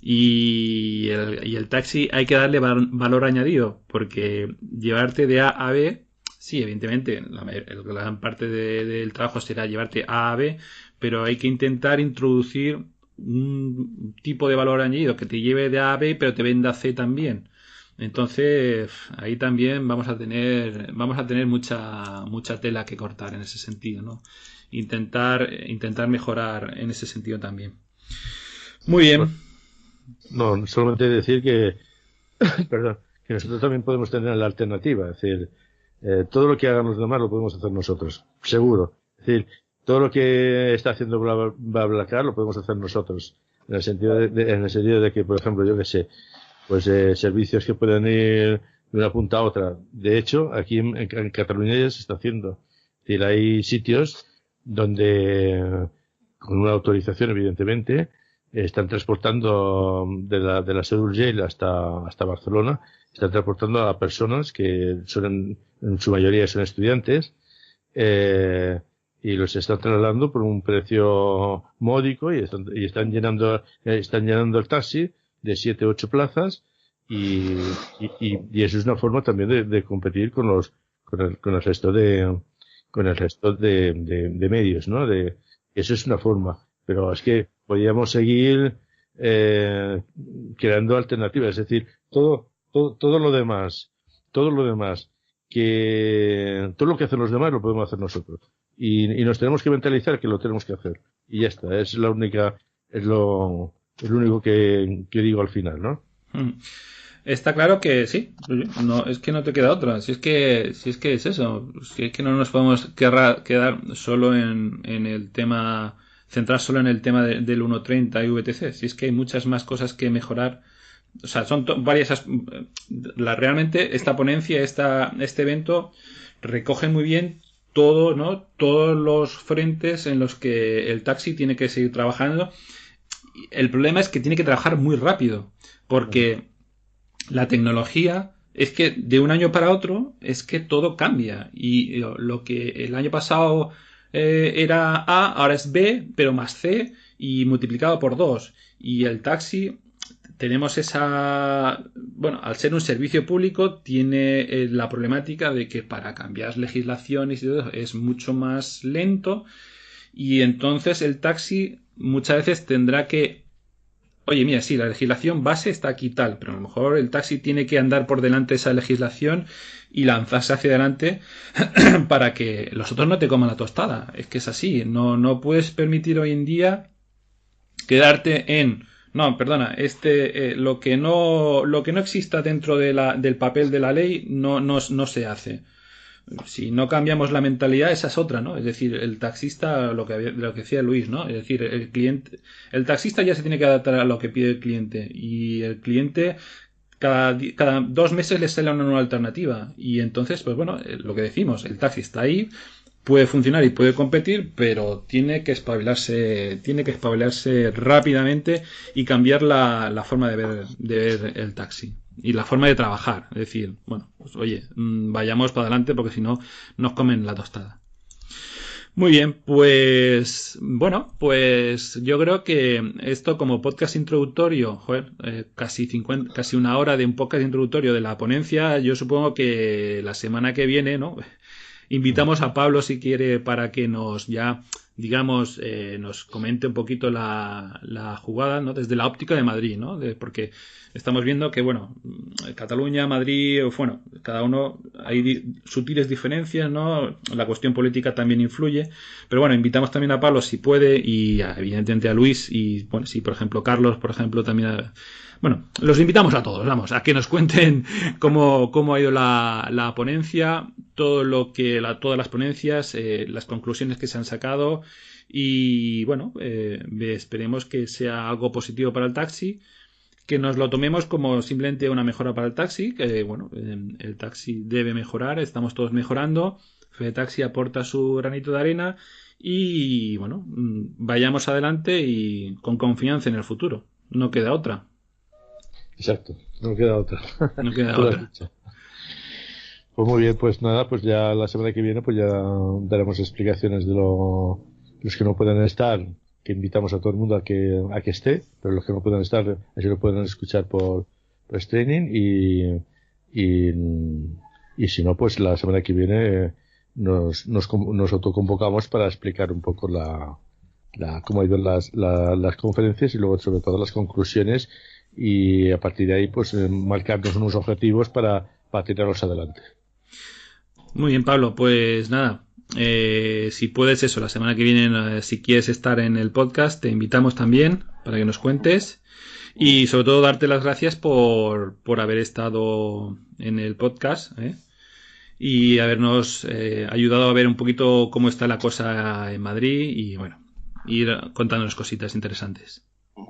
y el taxi hay que darle valor añadido porque llevarte de A a B, sí, evidentemente, la gran parte del trabajo será llevarte A a B, pero hay que intentar introducir un tipo de valor añadido que te lleve de A a B pero te venda C también. Entonces ahí también vamos a tener mucha tela que cortar en ese sentido, ¿no? Intentar mejorar en ese sentido también. Muy bien. No, solamente decir que perdón, que nosotros también podemos tener la alternativa, es decir, todo lo que hagan los demás lo podemos hacer nosotros, seguro. Es decir, todo lo que está haciendo BlaBlaCar lo podemos hacer nosotros, en el sentido de que, por ejemplo, yo que sé, pues servicios que pueden ir de una punta a otra. De hecho, aquí en Cataluña ya se está haciendo. Es decir, hay sitios donde, con una autorización, evidentemente, están transportando de la Seu d'Urgell hasta Barcelona, están transportando a personas que en su mayoría son estudiantes, y los están trasladando por un precio módico y están llenando el taxi de 7-8 plazas y eso es una forma también de competir con el resto de medios, ¿no? Eso es una forma, pero es que podríamos seguir creando alternativas, es decir, todo lo demás, todo lo que hacen los demás lo podemos hacer nosotros y nos tenemos que mentalizar que lo tenemos que hacer y ya está, es lo único que digo al final, ¿no? Está claro que sí, no es que no te queda otra, si es que es eso, si es que no nos podemos quedar solo en el tema, centrar solo en el tema del 1.30 y VTC, si es que hay muchas más cosas que mejorar. O sea, son varias. Realmente esta ponencia, este evento recoge muy bien todo, ¿no? Todos los frentes en los que el taxi tiene que seguir trabajando. El problema es que tiene que trabajar muy rápido, porque la tecnología es que de un año para otro es que todo cambia y lo que el año pasado era A, ahora es B, pero más C y multiplicado por 2. Y el taxi tenemos al ser un servicio público tiene la problemática de que para cambiar legislaciones y todo es mucho más lento y entonces el taxi muchas veces tendrá que, oye, mira, sí, la legislación base está aquí tal, pero a lo mejor el taxi tiene que andar por delante de esa legislación y lanzarse hacia adelante para que los otros no te coman la tostada. Es que es así, no puedes permitir hoy en día quedarte en no, perdona, lo que no exista dentro del papel de la ley no se hace. Si no cambiamos la mentalidad, esa es otra, ¿no? Es decir, el taxista, lo que decía Luis, ¿no? Es decir, el taxista ya se tiene que adaptar a lo que pide el cliente y el cliente cada 2 meses le sale una nueva alternativa y entonces, pues bueno, lo que decimos, el taxi está ahí, puede funcionar y puede competir, pero tiene que espabilarse rápidamente y cambiar la forma de ver el taxi y la forma de trabajar. Es decir, bueno, pues oye, vayamos para adelante porque si no nos comen la tostada. Muy bien, pues bueno, pues yo creo que esto como podcast introductorio, casi 1 hora de un podcast introductorio de la ponencia, yo supongo que la semana que viene, ¿no? Invitamos a Pablo si quiere para que nos nos comente un poquito la jugada, ¿no? Desde la óptica de Madrid, ¿no? Porque estamos viendo que, bueno, Cataluña, Madrid, bueno, cada uno hay sutiles diferencias, ¿no? La cuestión política también influye, pero bueno, invitamos también a Pablo si puede y evidentemente a Luis y, bueno, si por ejemplo Carlos, por ejemplo, también bueno, los invitamos a todos, vamos, a que nos cuenten cómo ha ido la ponencia, todas las ponencias, las conclusiones que se han sacado y bueno, esperemos que sea algo positivo para el taxi, que nos lo tomemos como simplemente una mejora para el taxi, que bueno, el taxi debe mejorar, estamos todos mejorando, FedeTaxi aporta su granito de arena y bueno, vayamos adelante y con confianza en el futuro, no queda otra. Exacto, no queda otra. No queda otra. Pues muy bien, pues nada, pues ya la semana que viene pues ya daremos explicaciones de los que no pueden estar, que invitamos a todo el mundo a que esté, pero los que no pueden estar, así lo pueden escuchar por streaming y si no, pues la semana que viene nos autoconvocamos para explicar un poco cómo han ido las conferencias y luego sobre todo las conclusiones y a partir de ahí pues marcarnos unos objetivos para tirarlos adelante. Muy bien, Pablo, pues nada, si puedes eso, la semana que viene, si quieres estar en el podcast, te invitamos también para que nos cuentes y sobre todo darte las gracias por haber estado en el podcast y habernos ayudado a ver un poquito cómo está la cosa en Madrid y bueno, ir contándonos cositas interesantes.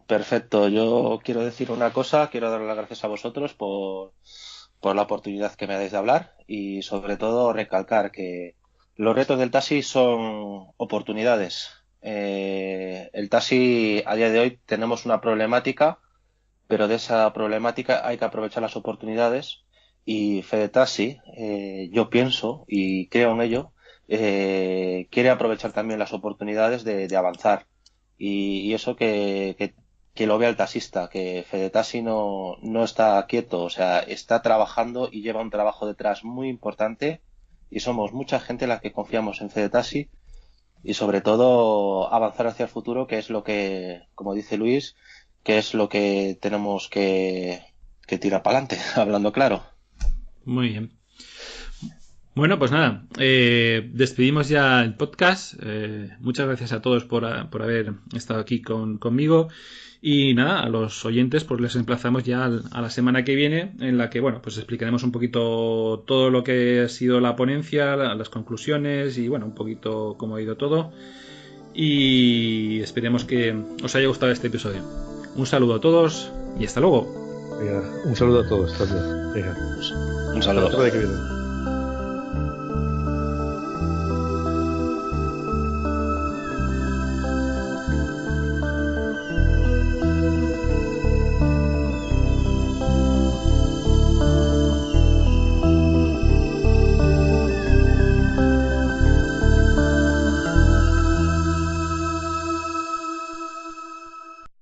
Perfecto, yo quiero decir una cosa, quiero dar las gracias a vosotros por la oportunidad que me dais de hablar y sobre todo recalcar que los retos del taxi son oportunidades. El taxi a día de hoy tenemos una problemática, pero de esa problemática hay que aprovechar las oportunidades y FedeTaxi, yo pienso y creo en ello, quiere aprovechar también las oportunidades de avanzar y eso que lo vea el taxista, que FedeTaxi no está quieto, o sea, está trabajando y lleva un trabajo detrás muy importante y somos mucha gente la que confiamos en FedeTaxi y sobre todo avanzar hacia el futuro, que es lo que, como dice Luis, que es lo que tenemos que tirar para adelante, hablando claro. Muy bien. Bueno, pues nada, despedimos ya el podcast. Muchas gracias a todos por haber estado aquí conmigo. Y nada, a los oyentes pues les emplazamos ya a la semana que viene, en la que bueno, pues explicaremos un poquito todo lo que ha sido la ponencia, las conclusiones y bueno, un poquito cómo ha ido todo. Y esperemos que os haya gustado este episodio. Un saludo a todos y hasta luego. Venga, un saludo a todos también. Venga, un saludo. Hasta la semana que viene.